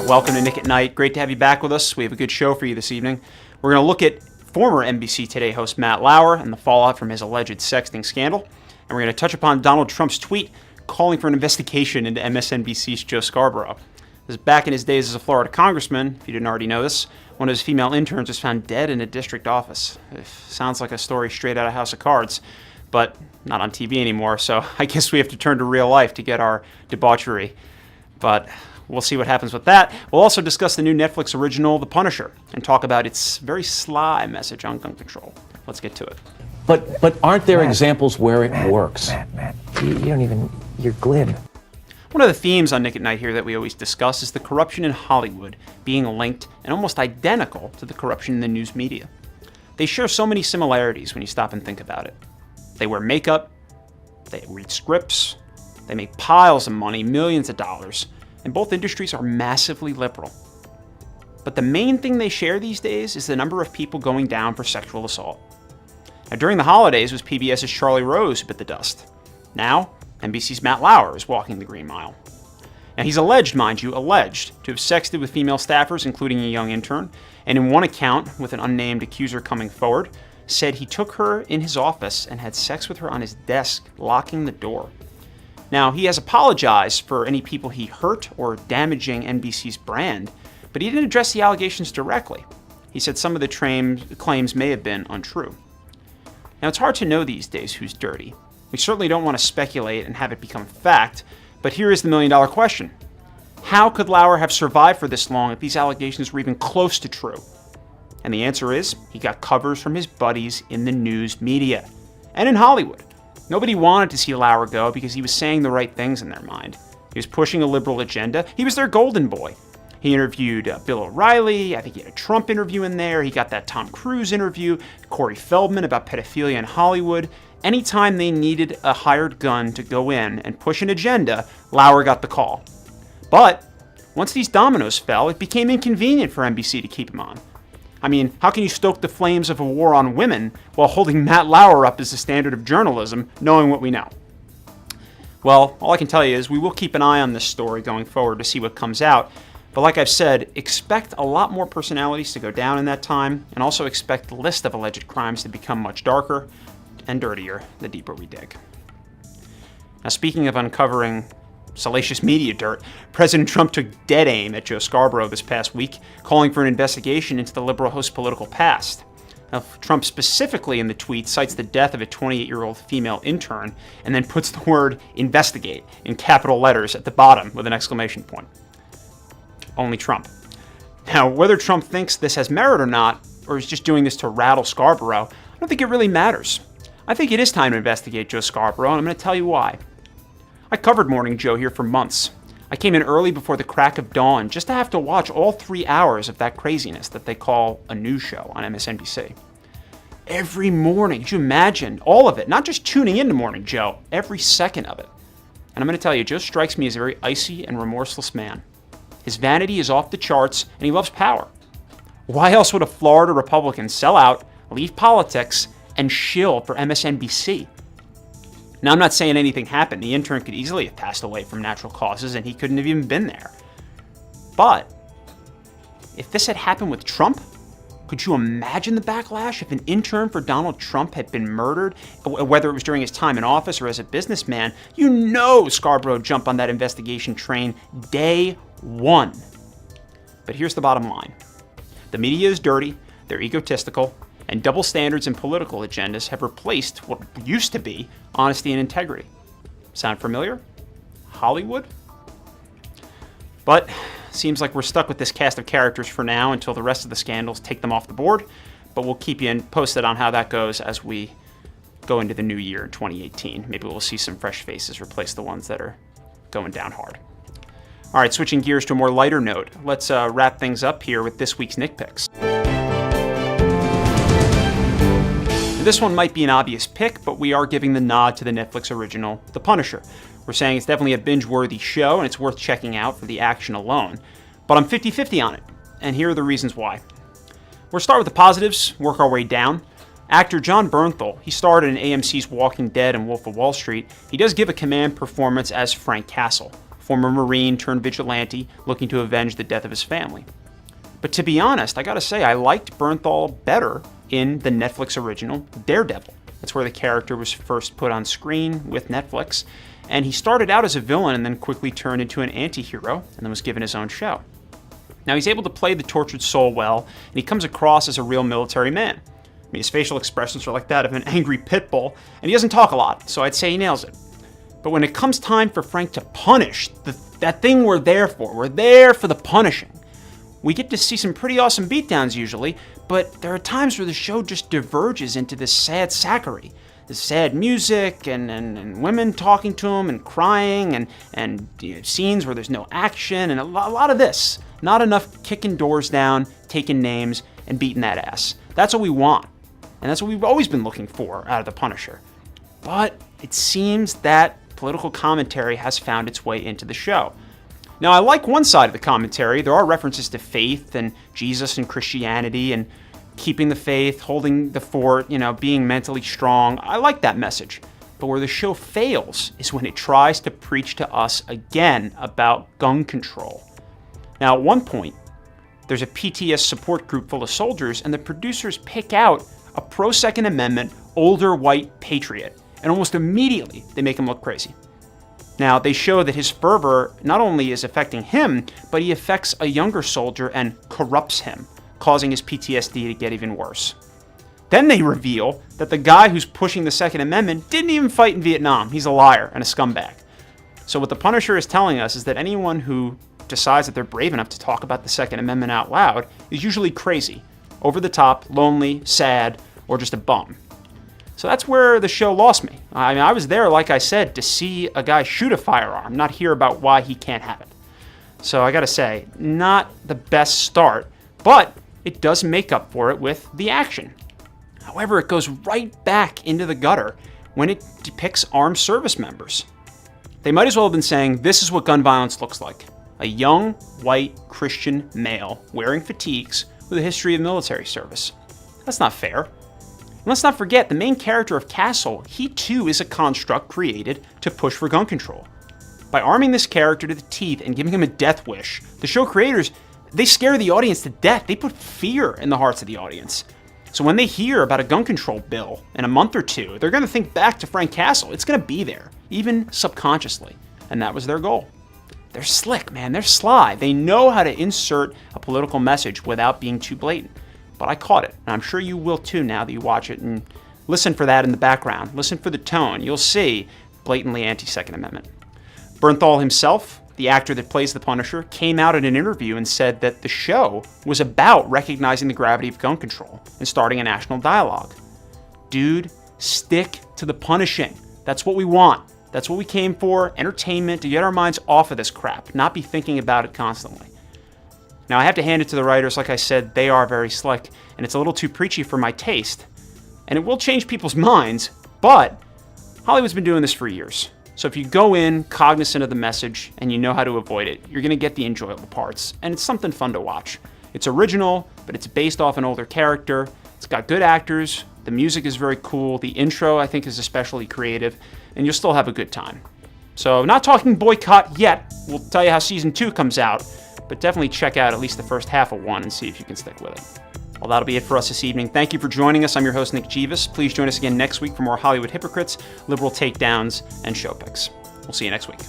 Welcome to Nick at Night. Great to have you back with us. We have a good show for you this evening. We're going to look at former NBC Today host Matt Lauer and the fallout from his alleged sexting scandal. And we're going to touch upon Donald Trump's tweet calling for an investigation into MSNBC's Joe Scarborough. This is back in his days as a Florida congressman, if you didn't already know this. One of his female interns was found dead in a district office. Sounds like a story straight out of House of Cards, but not on TV anymore, so I guess we have to turn to real life to get our debauchery. But we'll see what happens with that. We'll also discuss the new Netflix original, The Punisher, and talk about its very sly message on gun control. Let's get to it. But aren't there examples where it works? Matt, you don't even, you're glib. One of the themes on Nick at Night here that we always discuss is the corruption in Hollywood being linked and almost identical to the corruption in the news media. They share so many similarities when you stop and think about it. They wear makeup, they read scripts, they make piles of money, millions of dollars, and both industries are massively liberal. But the main thing they share these days is the number of people going down for sexual assault. Now, during the holidays, it was PBS's Charlie Rose who bit the dust. Now, NBC's Matt Lauer is walking the Green Mile. Now, he's alleged, mind you, alleged to have sexted with female staffers, including a young intern, and in one account, with an unnamed accuser coming forward, said he took her in his office and had sex with her on his desk, locking the door. Now, he has apologized for any people he hurt or damaging NBC's brand, but he didn't address the allegations directly. He said some of the claims may have been untrue. Now, it's hard to know these days who's dirty. We certainly don't want to speculate and have it become fact, but here is the million-dollar question. How could Lauer have survived for this long if these allegations were even close to true? And the answer is, he got covers from his buddies in the news media and in Hollywood. Nobody wanted to see Lauer go because he was saying the right things in their mind. He was pushing a liberal agenda. He was their golden boy. He interviewed Bill O'Reilly. I think he had a Trump interview in there. He got that Tom Cruise interview, Corey Feldman about pedophilia in Hollywood. Anytime they needed a hired gun to go in and push an agenda, Lauer got the call. But once these dominoes fell, it became inconvenient for NBC to keep him on. I mean, how can you stoke the flames of a war on women while holding Matt Lauer up as the standard of journalism, knowing what we know? Well, all I can tell you is we will keep an eye on this story going forward to see what comes out. But like I've said, expect a lot more personalities to go down in that time, and also expect the list of alleged crimes to become much darker and dirtier the deeper we dig. Now, speaking of uncovering salacious media dirt, President Trump took dead aim at Joe Scarborough this past week, calling for an investigation into the liberal host's political past. Now, Trump specifically in the tweet cites the death of a 28-year-old female intern and then puts the word investigate in capital letters at the bottom with an exclamation point. Only Trump. Now, whether Trump thinks this has merit or not, or is just doing this to rattle Scarborough, I don't think it really matters. I think it is time to investigate Joe Scarborough, and I'm going to tell you why. I covered Morning Joe here for months. I came in early before the crack of dawn just to have to watch all 3 hours of that craziness that they call a news show on MSNBC. Every morning, could you imagine all of it, not just tuning into Morning Joe, every second of it. And I'm going to tell you, Joe strikes me as a very icy and remorseless man. His vanity is off the charts, and he loves power. Why else would a Florida Republican sell out, leave politics, and shill for MSNBC? Now, I'm not saying anything happened. The intern could easily have passed away from natural causes, and he couldn't have even been there. But if this had happened with Trump, could you imagine the backlash if an intern for Donald Trump had been murdered, whether it was during his time in office or as a businessman? You know Scarborough jumped on that investigation train day one. But here's the bottom line. The media is dirty, they're egotistical, and double standards and political agendas have replaced what used to be honesty and integrity. Sound familiar? Hollywood? But seems like we're stuck with this cast of characters for now until the rest of the scandals take them off the board. But we'll keep you posted on how that goes as we go into the new year in 2018. Maybe we'll see some fresh faces replace the ones that are going down hard. All right, switching gears to a more lighter note, let's wrap things up here with this week's Nick Picks. This one might be an obvious pick, but we are giving the nod to the Netflix original, The Punisher. We're saying it's definitely a binge-worthy show, and it's worth checking out for the action alone. But I'm 50-50 on it, and here are the reasons why. We'll start with the positives, work our way down. Actor Jon Bernthal, he starred in AMC's Walking Dead and Wolf of Wall Street. He does give a command performance as Frank Castle. former Marine turned vigilante looking to avenge the death of his family. But to be honest, I gotta say, I liked Bernthal better in the Netflix original Daredevil. That's where the character was first put on screen with Netflix, and he started out as a villain and then quickly turned into an anti-hero and then was given his own show. Now, he's able to play the tortured soul well, and he comes across as a real military man. I mean, his facial expressions are like that of an angry pit bull, and he doesn't talk a lot, so I'd say he nails it. But when it comes time for Frank to punish, that thing we're there for the punishing. We get to see some pretty awesome beatdowns usually, but there are times where the show just diverges into this sad sacchery. This sad music and women talking to him and crying and scenes where there's no action and a lot of this. Not enough kicking doors down, taking names, and beating that ass. That's what we want. And that's what we've always been looking for out of The Punisher. But it seems that political commentary has found its way into the show. Now, I like one side of the commentary. There are references to faith and Jesus and Christianity and keeping the faith, holding the fort, being mentally strong. I like that message. But where the show fails is when it tries to preach to us again about gun control. Now, at one point, there's a PTS support group full of soldiers, and the producers pick out a pro-Second Amendment, older white patriot, and almost immediately they make him look crazy. Now, they show that his fervor not only is affecting him, but he affects a younger soldier and corrupts him, causing his PTSD to get even worse. Then they reveal that the guy who's pushing the Second Amendment didn't even fight in Vietnam. He's a liar and a scumbag. So what the Punisher is telling us is that anyone who decides that they're brave enough to talk about the Second Amendment out loud is usually crazy, over the top, lonely, sad, or just a bum. So that's where the show lost me. I mean, I was there, like I said, to see a guy shoot a firearm, not hear about why he can't have it. So I gotta say, not the best start, but it does make up for it with the action. However, it goes right back into the gutter when it depicts armed service members. They might as well have been saying, this is what gun violence looks like. A young, white, Christian male wearing fatigues with a history of military service. That's not fair. And let's not forget, the main character of Castle, he too is a construct created to push for gun control. By arming this character to the teeth and giving him a death wish, the show creators, they scare the audience to death. They put fear in the hearts of the audience. So when they hear about a gun control bill in a month or two, they're going to think back to Frank Castle. It's going to be there, even subconsciously. And that was their goal. They're slick, man. They're sly. They know how to insert a political message without being too blatant. But I caught it, and I'm sure you will too now that you watch it. And listen for that in the background. Listen for the tone. You'll see blatantly anti-Second Amendment. Bernthal himself, the actor that plays the Punisher, came out in an interview and said that the show was about recognizing the gravity of gun control and starting a national dialogue. Dude, stick to the punishing. That's what we want. That's what we came for, entertainment, to get our minds off of this crap, not be thinking about it constantly. Now, I have to hand it to the writers. Like I said, they are very slick, and it's a little too preachy for my taste. And it will change people's minds, but Hollywood's been doing this for years. So if you go in cognizant of the message and you know how to avoid it, you're going to get the enjoyable parts, and it's something fun to watch. It's original, but it's based off an older character. It's got good actors. The music is very cool. The intro, I think, is especially creative, and you'll still have a good time. So, not talking boycott yet. We'll tell you how season 2 comes out, but definitely check out at least the first half of 1 and see if you can stick with it. Well, that'll be it for us this evening. Thank you for joining us. I'm your host, Nick Jeeves. Please join us again next week for more Hollywood hypocrites, liberal takedowns, and show picks. We'll see you next week.